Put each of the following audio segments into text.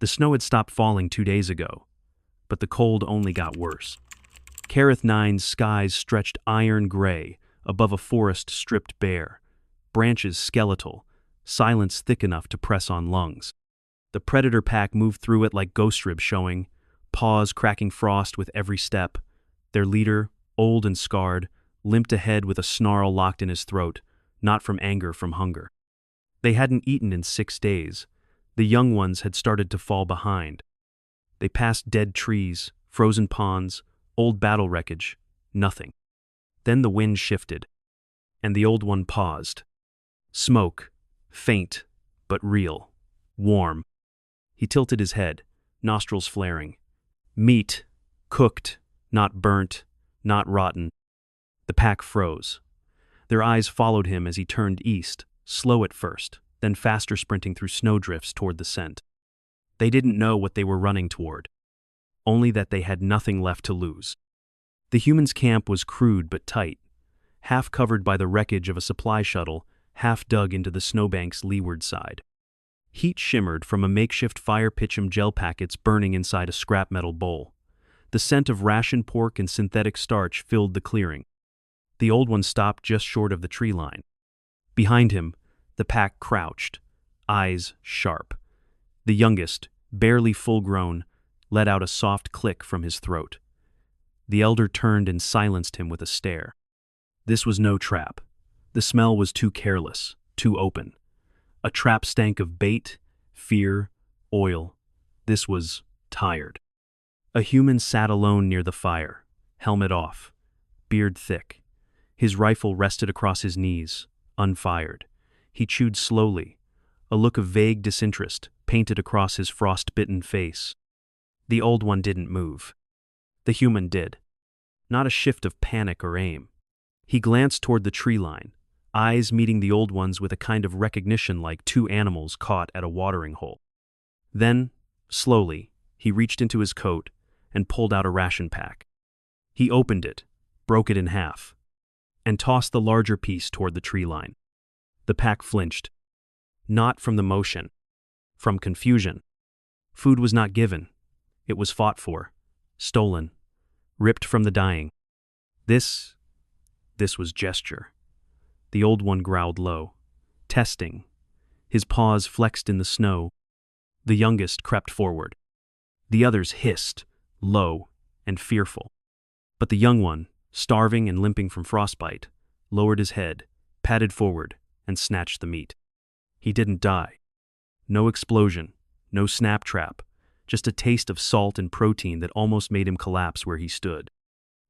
The snow had stopped falling 2 days ago, but the cold only got worse. Kareth Nine's skies stretched iron gray above a forest stripped bare, branches skeletal, silence thick enough to press on lungs. The predator pack moved through it like ghost ribs showing, paws cracking frost with every step. Their leader, old and scarred, limped ahead with a snarl locked in his throat, not from anger, from hunger. They hadn't eaten in 6 days. The young ones had started to fall behind. They passed dead trees, frozen ponds, old battle wreckage, nothing. Then the wind shifted, and the old one paused. Smoke, faint, but real, warm. He tilted his head, nostrils flaring. Meat, cooked, not burnt, not rotten. The pack froze. Their eyes followed him as he turned east, slow at first, then faster, sprinting through snowdrifts toward the scent. They didn't know what they were running toward, only that they had nothing left to lose. The humans' camp was crude but tight, half covered by the wreckage of a supply shuttle, half dug into the snowbank's leeward side. Heat shimmered from a makeshift fire pitchum gel packets burning inside a scrap metal bowl. The scent of ration pork and synthetic starch filled the clearing. The old one stopped just short of the tree line. Behind him, the pack crouched, eyes sharp. The youngest, barely full-grown, let out a soft click from his throat. The elder turned and silenced him with a stare. This was no trap. The smell was too careless, too open. A trap stank of bait, fear, oil. This was tired. A human sat alone near the fire, helmet off, beard thick. His rifle rested across his knees, unfired. He chewed slowly, a look of vague disinterest painted across his frost-bitten face. The old one didn't move. The human did. Not a shift of panic or aim. He glanced toward the tree line, eyes meeting the old one's with a kind of recognition like two animals caught at a watering hole. Then, slowly, he reached into his coat and pulled out a ration pack. He opened it, broke it in half, and tossed the larger piece toward the tree line. The pack flinched. Not from the motion, from confusion. Food was not given. It was fought for, stolen, ripped from the dying. This was gesture. The old one growled low, testing. His paws flexed in the snow. The youngest crept forward. The others hissed, low and fearful. But the young one, starving and limping from frostbite, lowered his head, padded forward, and snatched the meat. He didn't die. No explosion, no snap trap, just a taste of salt and protein that almost made him collapse where he stood.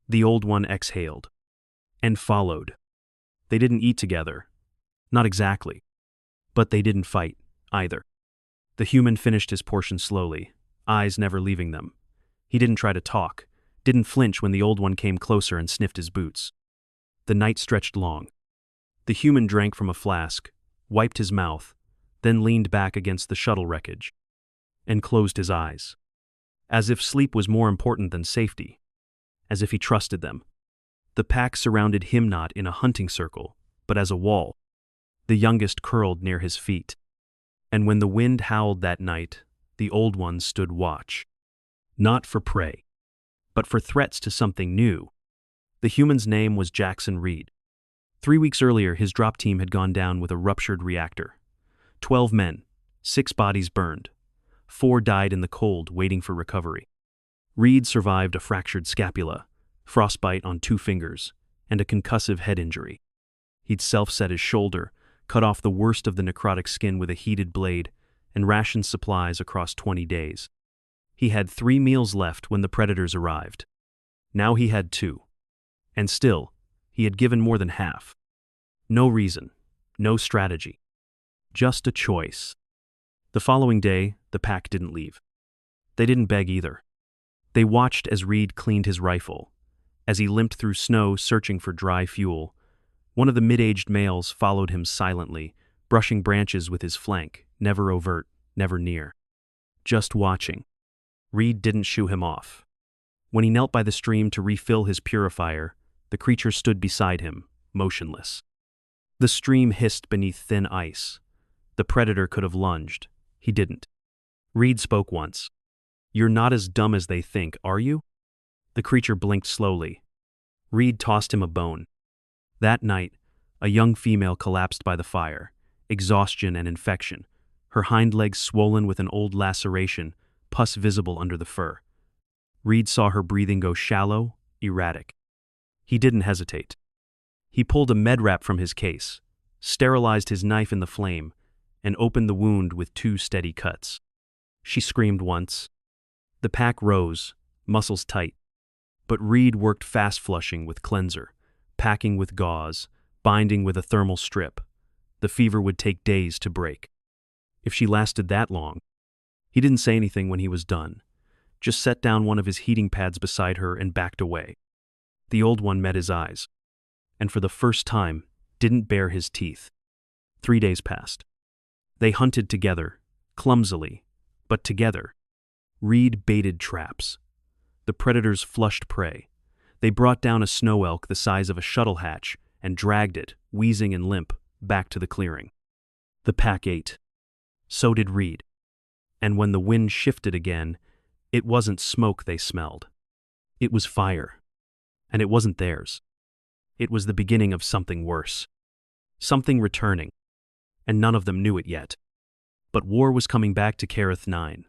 The old one exhaled and followed. They didn't eat together. Not exactly. But they didn't fight, either. The human finished his portion slowly, eyes never leaving them. He didn't try to talk, didn't flinch when the old one came closer and sniffed his boots. The night stretched long. The human drank from a flask, wiped his mouth, then leaned back against the shuttle wreckage, and closed his eyes. As if sleep was more important than safety. As if he trusted them. The pack surrounded him not in a hunting circle, but as a wall. The youngest curled near his feet. And when the wind howled that night, the old one stood watch. Not for prey, but for threats to something new. The human's name was Jackson Reed. 3 weeks earlier, his drop team had gone down with a ruptured reactor. 12 men, 6 bodies burned. 4 died in the cold, waiting for recovery. Reed survived a fractured scapula, frostbite on 2 fingers, and a concussive head injury. He'd self-set his shoulder, cut off the worst of the necrotic skin with a heated blade, and rationed supplies across 20 days. He had 3 meals left when the predators arrived. Now he had 2. And still, he had given more than half. No reason, no strategy. Just a choice. The following day, the pack didn't leave. They didn't beg either. They watched as Reed cleaned his rifle. As he limped through snow searching for dry fuel, one of the mid-aged males followed him silently, brushing branches with his flank, never overt, never near. Just watching. Reed didn't shoo him off. When he knelt by the stream to refill his purifier, the creature stood beside him, motionless. The stream hissed beneath thin ice. The predator could have lunged. He didn't. Reed spoke once. "You're not as dumb as they think, are you?" The creature blinked slowly. Reed tossed him a bone. That night, a young female collapsed by the fire, exhaustion and infection, her hind legs swollen with an old laceration, pus visible under the fur. Reed saw her breathing go shallow, erratic. He didn't hesitate. He pulled a med wrap from his case, sterilized his knife in the flame, and opened the wound with 2 steady cuts. She screamed once. The pack rose, muscles tight. But Reed worked fast flushing with cleanser, packing with gauze, binding with a thermal strip. The fever would take days to break. If she lasted that long. He didn't say anything when he was done, just set down one of his heating pads beside her and backed away. The old one met his eyes, and for the first time, didn't bare his teeth. 3 days passed. They hunted together, clumsily, but together. Reed baited traps. The predators flushed prey. They brought down a snow elk the size of a shuttle hatch and dragged it, wheezing and limp, back to the clearing. The pack ate. So did Reed. And when the wind shifted again, it wasn't smoke they smelled. It was fire. And it wasn't theirs. It was the beginning of something worse. Something returning. And none of them knew it yet. But war was coming back to Careth 9.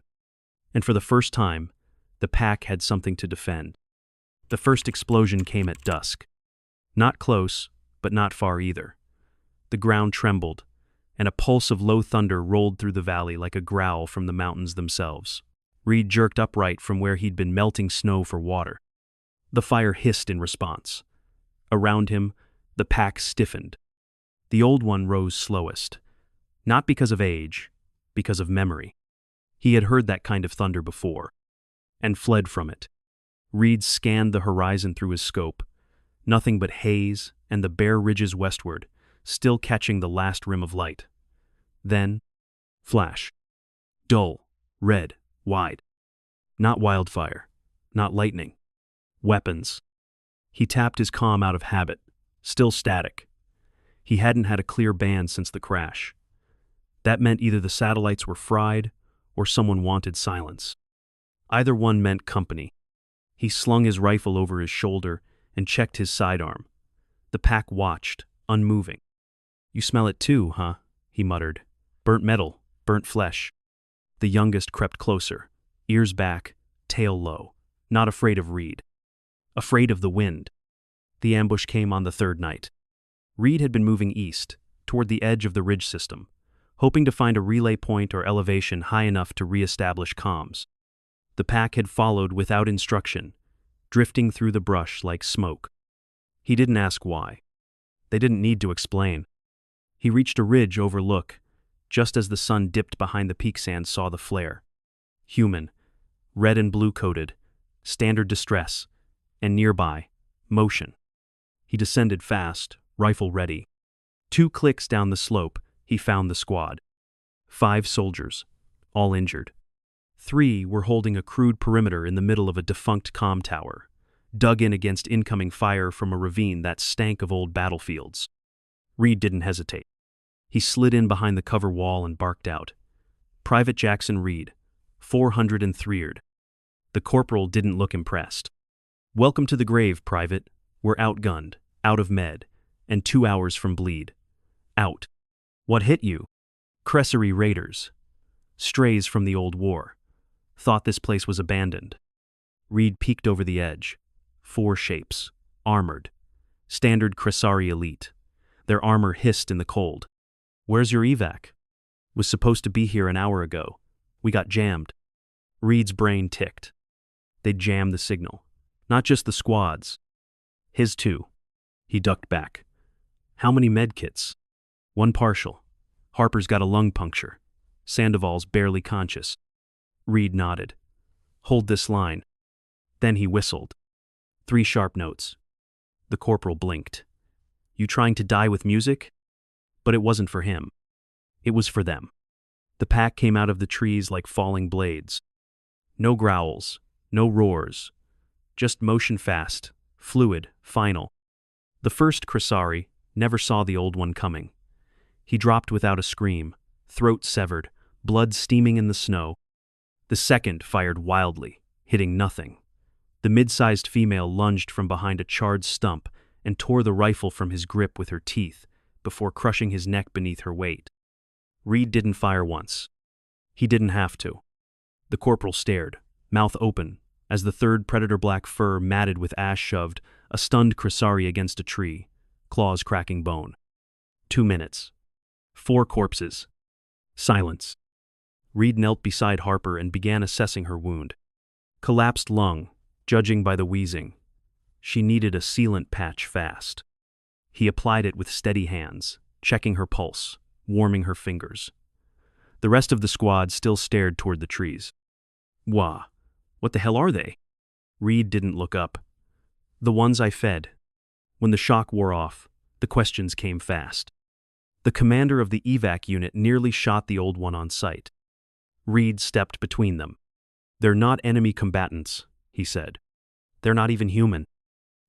And for the first time, the pack had something to defend. The first explosion came at dusk. Not close, but not far either. The ground trembled, and a pulse of low thunder rolled through the valley like a growl from the mountains themselves. Reed jerked upright from where he'd been melting snow for water. The fire hissed in response. Around him, the pack stiffened. The old one rose slowest. Not because of age, because of memory. He had heard that kind of thunder before, and fled from it. Reed scanned the horizon through his scope. Nothing but haze and the bare ridges westward, still catching the last rim of light. Then, flash. Dull, red, wide. Not wildfire, not lightning. Weapons. He tapped his comm out of habit, still static. He hadn't had a clear band since the crash. That meant either the satellites were fried or someone wanted silence. Either one meant company. He slung his rifle over his shoulder and checked his sidearm. The pack watched, unmoving. "You smell it too, huh?" he muttered. "Burnt metal, burnt flesh." The youngest crept closer, ears back, tail low, not afraid of Reed. Afraid of the wind. The ambush came on the 3rd night. Reed had been moving east, toward the edge of the ridge system, hoping to find a relay point or elevation high enough to re-establish comms. The pack had followed without instruction, drifting through the brush like smoke. He didn't ask why. They didn't need to explain. He reached a ridge overlook, just as the sun dipped behind the peak sand saw the flare. Human, red and blue coated, standard distress, and nearby, motion. He descended fast, rifle ready. 2 clicks down the slope, he found the squad. 5 soldiers, all injured. 3 were holding a crude perimeter in the middle of a defunct comm tower, dug in against incoming fire from a ravine that stank of old battlefields. Reed didn't hesitate. He slid in behind the cover wall and barked out. "Private Jackson Reed, 403rd. The corporal didn't look impressed. "Welcome to the grave, Private. We're outgunned, out of med, and 2 hours from bleed. Out. What hit you?" "Cressery raiders. Strays from the old war. Thought this place was abandoned." Reed peeked over the edge. 4 shapes, armored. Standard Cresari elite. Their armor hissed in the cold. "Where's your evac?" "Was supposed to be here an hour ago. We got jammed." Reed's brain ticked. They'd jammed the signal. Not just the squads. His too. He ducked back. "How many medkits?" "1 partial. Harper's got a lung puncture. Sandoval's barely conscious." Reed nodded. "Hold this line." Then he whistled. 3 sharp notes. The corporal blinked. "You trying to die with music?" But it wasn't for him. It was for them. The pack came out of the trees like falling blades. No growls, no roars. Just motion fast, fluid, final. The first Cresari never saw the old one coming. He dropped without a scream, throat severed, blood steaming in the snow. The second fired wildly, hitting nothing. The mid-sized female lunged from behind a charred stump and tore the rifle from his grip with her teeth before crushing his neck beneath her weight. Reed didn't fire once. He didn't have to. The corporal stared, mouth open, as the third predator black fur matted with ash shoved a stunned Crisari against a tree, claws cracking bone. 2 minutes. 4 corpses. Silence. Reed knelt beside Harper and began assessing her wound. Collapsed lung, judging by the wheezing. She needed a sealant patch fast. He applied it with steady hands, checking her pulse, warming her fingers. The rest of the squad still stared toward the trees. Wah, what the hell are they? Reed didn't look up. The ones I fed. When the shock wore off, the questions came fast. The commander of the evac unit nearly shot the old one on sight. Reed stepped between them. They're not enemy combatants, he said. They're not even human.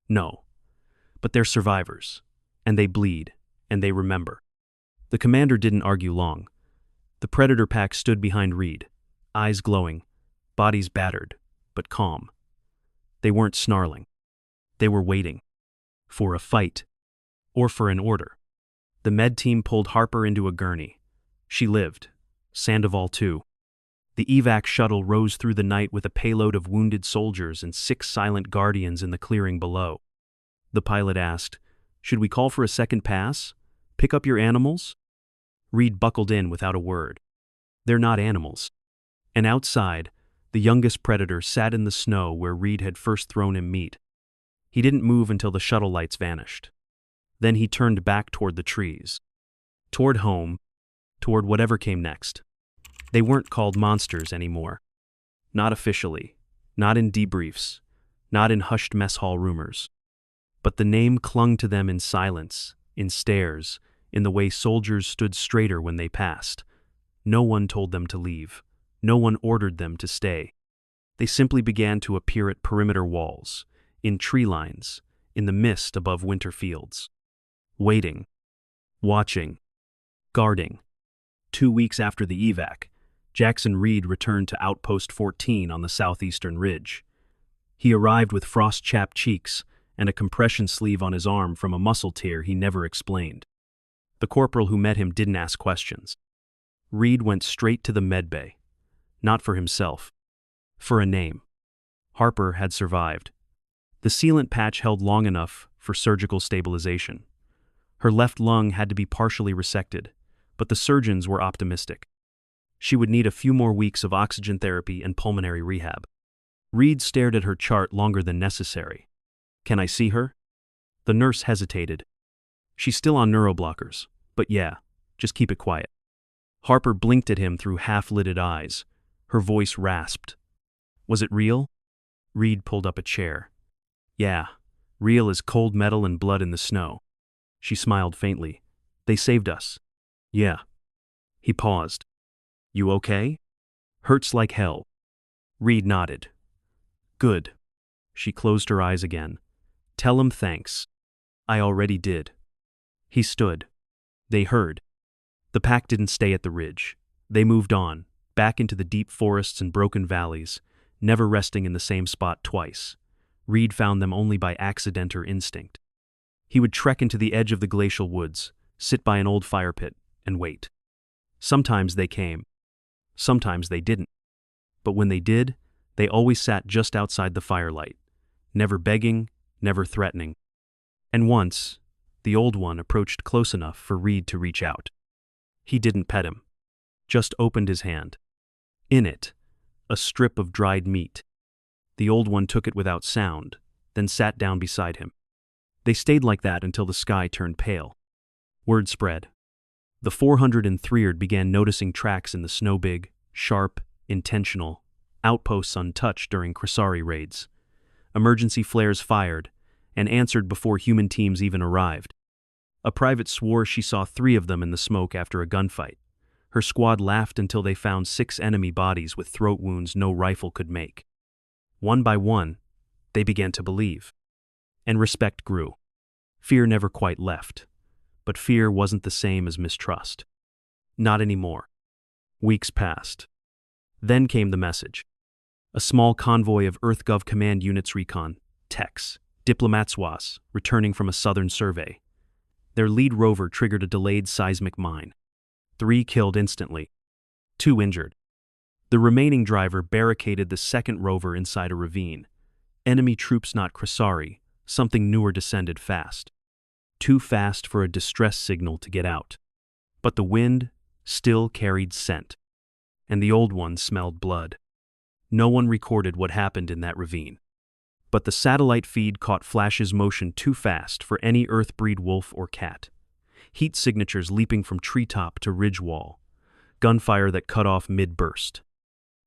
No. But they're survivors. And they bleed. And they remember. The commander didn't argue long. The predator pack stood behind Reed, eyes glowing, bodies battered, but calm. They weren't snarling. They were waiting. For a fight. Or for an order. The med team pulled Harper into a gurney. She lived. Sandoval too. The evac shuttle rose through the night with a payload of wounded soldiers and 6 silent guardians in the clearing below. The pilot asked, "Should we call for a second pass? Pick up your animals?" Reed buckled in without a word. They're not animals. And outside, the youngest predator sat in the snow where Reed had first thrown him meat. He didn't move until the shuttle lights vanished. Then he turned back toward the trees. Toward home, toward whatever came next. They weren't called monsters anymore. Not officially, not in debriefs, not in hushed mess hall rumors. But the name clung to them in silence, in stares, in the way soldiers stood straighter when they passed. No one told them to leave. No one ordered them to stay. They simply began to appear at perimeter walls, in tree lines, in the mist above winter fields. Waiting. Watching. Guarding. 2 weeks after the evac, Jackson Reed returned to Outpost 14 on the southeastern ridge. He arrived with frost-chapped cheeks and a compression sleeve on his arm from a muscle tear he never explained. The corporal who met him didn't ask questions. Reed went straight to the medbay. Not for himself. For a name. Harper had survived. The sealant patch held long enough for surgical stabilization. Her left lung had to be partially resected, but the surgeons were optimistic. She would need a few more weeks of oxygen therapy and pulmonary rehab. Reed stared at her chart longer than necessary. "Can I see her?" The nurse hesitated. "She's still on neuroblockers, but yeah, just keep it quiet." Harper blinked at him through half-lidded eyes. Her voice rasped. "Was it real?" Reed pulled up a chair. "Yeah, real as cold metal and blood in the snow." She smiled faintly. "They saved us." "Yeah." He paused. "You okay?" "Hurts like hell." Reed nodded. "Good." She closed her eyes again. "Tell 'em thanks." "I already did." He stood. They heard. The pack didn't stay at the ridge. They moved on, back into the deep forests and broken valleys, never resting in the same spot twice. Reed found them only by accident or instinct. He would trek into the edge of the glacial woods, sit by an old fire pit, and wait. Sometimes they came. Sometimes they didn't. But when they did, they always sat just outside the firelight, never begging, never threatening. And once, the old one approached close enough for Reed to reach out. He didn't pet him, just opened his hand. In it, a strip of dried meat. The old one took it without sound, then sat down beside him. They stayed like that until the sky turned pale. Word spread. The 403rd began noticing tracks in the snow, big, sharp, intentional, outposts untouched during Crisari raids. Emergency flares fired, and answered before human teams even arrived. A private swore she saw 3 of them in the smoke after a gunfight. Her squad laughed until they found 6 enemy bodies with throat wounds no rifle could make. One by one, they began to believe. And respect grew. Fear never quite left. But fear wasn't the same as mistrust. Not anymore. Weeks passed. Then came the message. A small convoy of EarthGov Command Units Recon, techs, diplomats was, returning from a southern survey. Their lead rover triggered a delayed seismic mine. 3 killed instantly. 2 injured. The remaining driver barricaded the second rover inside a ravine. Enemy troops not Krasari, something newer descended fast. Too fast for a distress signal to get out. But the wind still carried scent. And the old one smelled blood. No one recorded what happened in that ravine. But the satellite feed caught Flash's motion too fast for any Earth-breed wolf or cat. Heat signatures leaping from treetop to ridge wall. Gunfire that cut off mid-burst.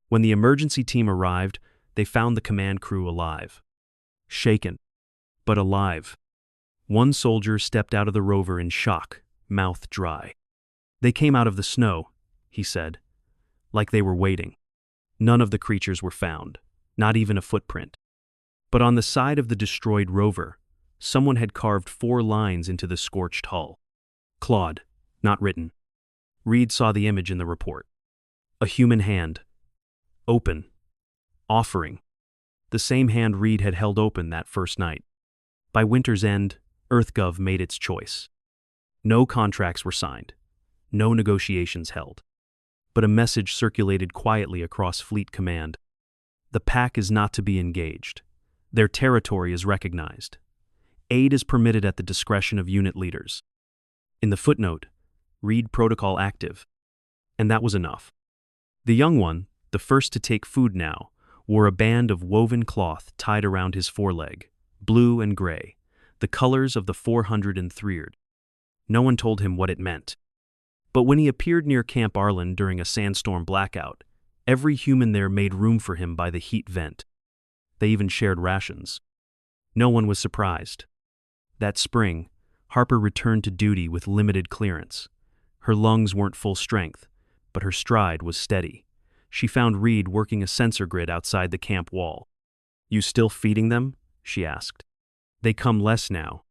When the emergency team arrived, they found the command crew alive. Shaken, but alive. One soldier stepped out of the rover in shock, mouth dry. They came out of the snow, he said, like they were waiting. None of the creatures were found, not even a footprint. But on the side of the destroyed rover, someone had carved 4 lines into the scorched hull. Clawed, not written. Reed saw the image in the report. A human hand. Open. Offering. The same hand Reed had held open that first night. By winter's end, EarthGov made its choice. No contracts were signed. No negotiations held. But a message circulated quietly across Fleet Command. The pack is not to be engaged. Their territory is recognized. Aid is permitted at the discretion of unit leaders. In the footnote, read protocol active. And that was enough. The young one, the first to take food now, wore a band of woven cloth tied around his foreleg, blue and gray, the colors of the 403rd. No one told him what it meant. But when he appeared near Camp Arlen during a sandstorm blackout, every human there made room for him by the heat vent. They even shared rations. No one was surprised. That spring, Harper returned to duty with limited clearance. Her lungs weren't full strength, but her stride was steady. She found Reed working a sensor grid outside the camp wall. "You still feeding them?" she asked. "They come less now."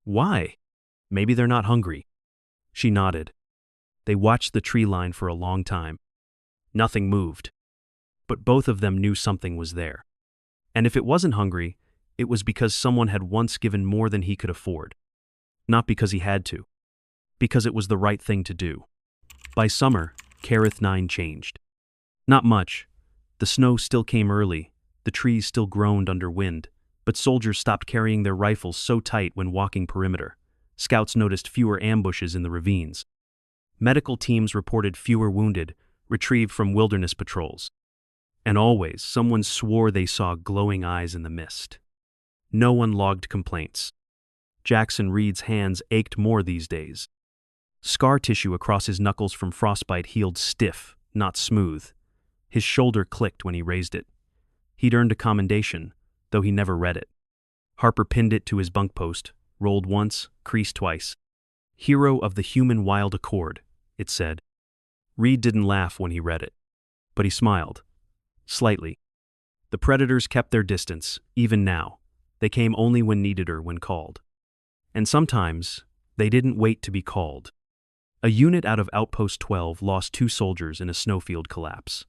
"Why?" "Maybe they're not hungry." She nodded. They watched the tree line for a long time. Nothing moved. But both of them knew something was there. And if it wasn't hungry, it was because someone had once given more than he could afford. Not because he had to. Because it was the right thing to do. By summer, Kareth 9 changed. Not much. The snow still came early, the trees still groaned under wind, but soldiers stopped carrying their rifles so tight when walking perimeter. Scouts noticed fewer ambushes in the ravines. Medical teams reported fewer wounded, retrieved from wilderness patrols. And always, someone swore they saw glowing eyes in the mist. No one logged complaints. Jackson Reed's hands ached more these days. Scar tissue across his knuckles from frostbite healed stiff, not smooth. His shoulder clicked when he raised it. He'd earned a commendation, though he never read it. Harper pinned it to his bunk post, rolled once, creased twice. "Hero of the human wild accord," it said. Reed didn't laugh when he read it, but he smiled. Slightly. The predators kept their distance, even now. They came only when needed or when called. And sometimes, they didn't wait to be called. A unit out of Outpost 12 lost 2 soldiers in a snowfield collapse.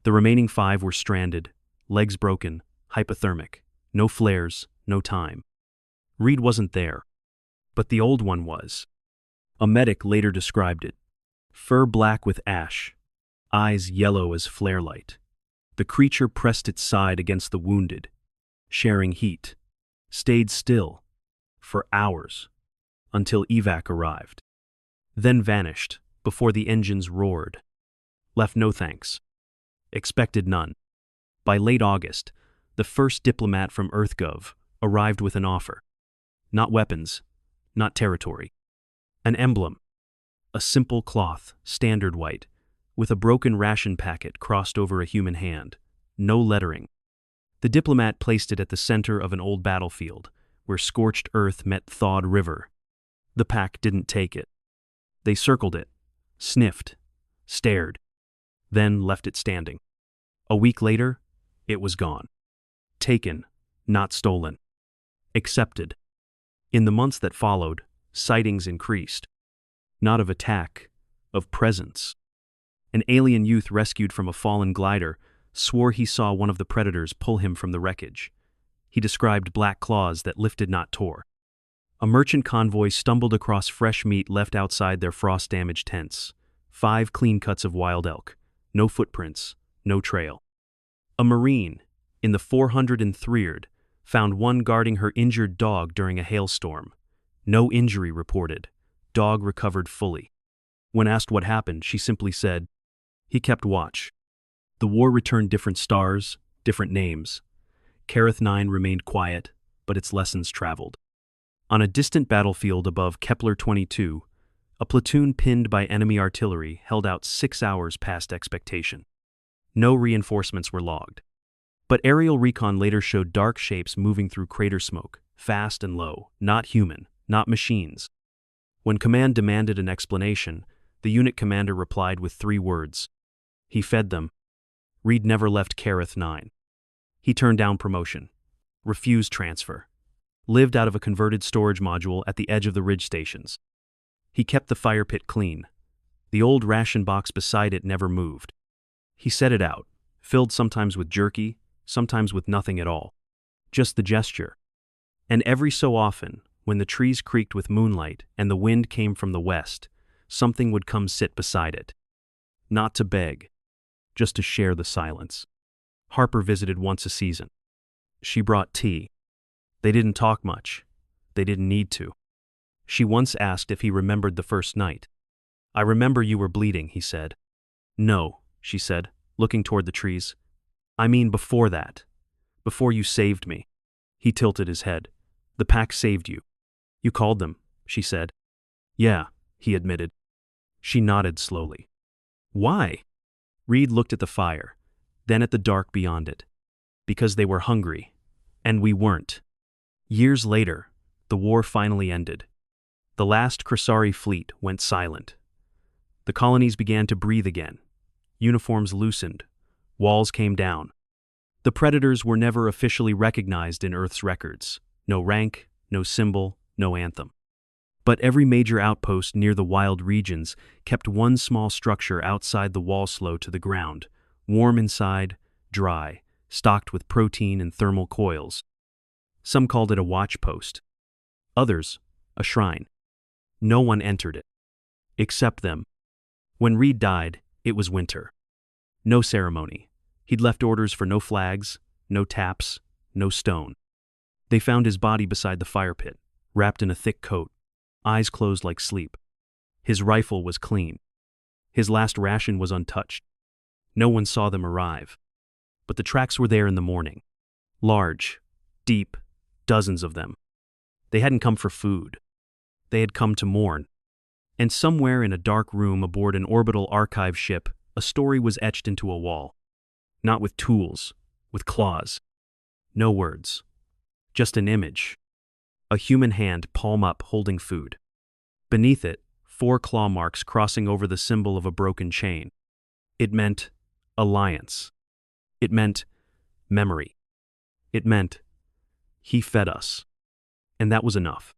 The remaining 5 were stranded, legs broken, hypothermic, no flares, no time. Reed wasn't there, but the old one was. A medic later described it. Fur black with ash, eyes yellow as flare light. The creature pressed its side against the wounded, sharing heat, stayed still, for hours, until evac arrived. Then vanished, before the engines roared. Left no thanks. Expected none. By late August, the first diplomat from EarthGov arrived with an offer. Not weapons, not territory. An emblem. A simple cloth, standard white, with a broken ration packet crossed over a human hand. No lettering. The diplomat placed it at the center of an old battlefield, where scorched earth met thawed river. The pack didn't take it. They circled it, sniffed, stared, then left it standing. A week later, it was gone. Taken, not stolen. Accepted. In the months that followed, sightings increased. Not of attack, of presence. An alien youth rescued from a fallen glider swore he saw one of the predators pull him from the wreckage. He described black claws that lifted not tore. A merchant convoy stumbled across fresh meat left outside their frost-damaged tents. 5 clean cuts of wild elk. No footprints, no trail. A marine, in the 403rd, found one guarding her injured dog during a hailstorm. No injury reported. Dog recovered fully. When asked what happened, she simply said, "He kept watch." The war returned different stars, different names. Careth 9 remained quiet, but its lessons traveled. On a distant battlefield above Kepler 22, a platoon pinned by enemy artillery held out 6 hours past expectation. No reinforcements were logged. But aerial recon later showed dark shapes moving through crater smoke, fast and low, not human, not machines. When command demanded an explanation, the unit commander replied with 3 words. He fed them. Reed never left Careth 9. He turned down promotion, refused transfer, lived out of a converted storage module at the edge of the ridge stations. He kept the fire pit clean. The old ration box beside it never moved. He set it out, filled sometimes with jerky, sometimes with nothing at all. Just the gesture. And every so often, when the trees creaked with moonlight and the wind came from the west, something would come sit beside it. Not to beg, just to share the silence. Harper visited once a season. She brought tea. They didn't talk much. They didn't need to. She once asked if he remembered the first night. "I remember you were bleeding," he said. "No," she said, looking toward the trees. "I mean before that. Before you saved me." He tilted his head. "The pack saved you." "You called them," she said. "Yeah," he admitted. She nodded slowly. "Why?" Reed looked at the fire, then at the dark beyond it. "Because they were hungry. And we weren't." Years later, the war finally ended. The last Krasari fleet went silent. The colonies began to breathe again. Uniforms loosened. Walls came down. The predators were never officially recognized in Earth's records. No rank, no symbol, no anthem. But every major outpost near the wild regions kept one small structure outside the wall slow to the ground, warm inside, dry, stocked with protein and thermal coils. Some called it a watch post. Others, a shrine. No one entered it. Except them. When Reed died, it was winter. No ceremony. He'd left orders for no flags, no taps, no stone. They found his body beside the fire pit, wrapped in a thick coat, eyes closed like sleep. His rifle was clean. His last ration was untouched. No one saw them arrive. But the tracks were there in the morning. Large, deep, dozens of them. They hadn't come for food. They had come to mourn. And somewhere in a dark room aboard an orbital archive ship, a story was etched into a wall. Not with tools, with claws. No words. Just an image. A human hand palm up holding food. Beneath it, 4 claw marks crossing over the symbol of a broken chain. It meant alliance. It meant memory. It meant he fed us. And that was enough.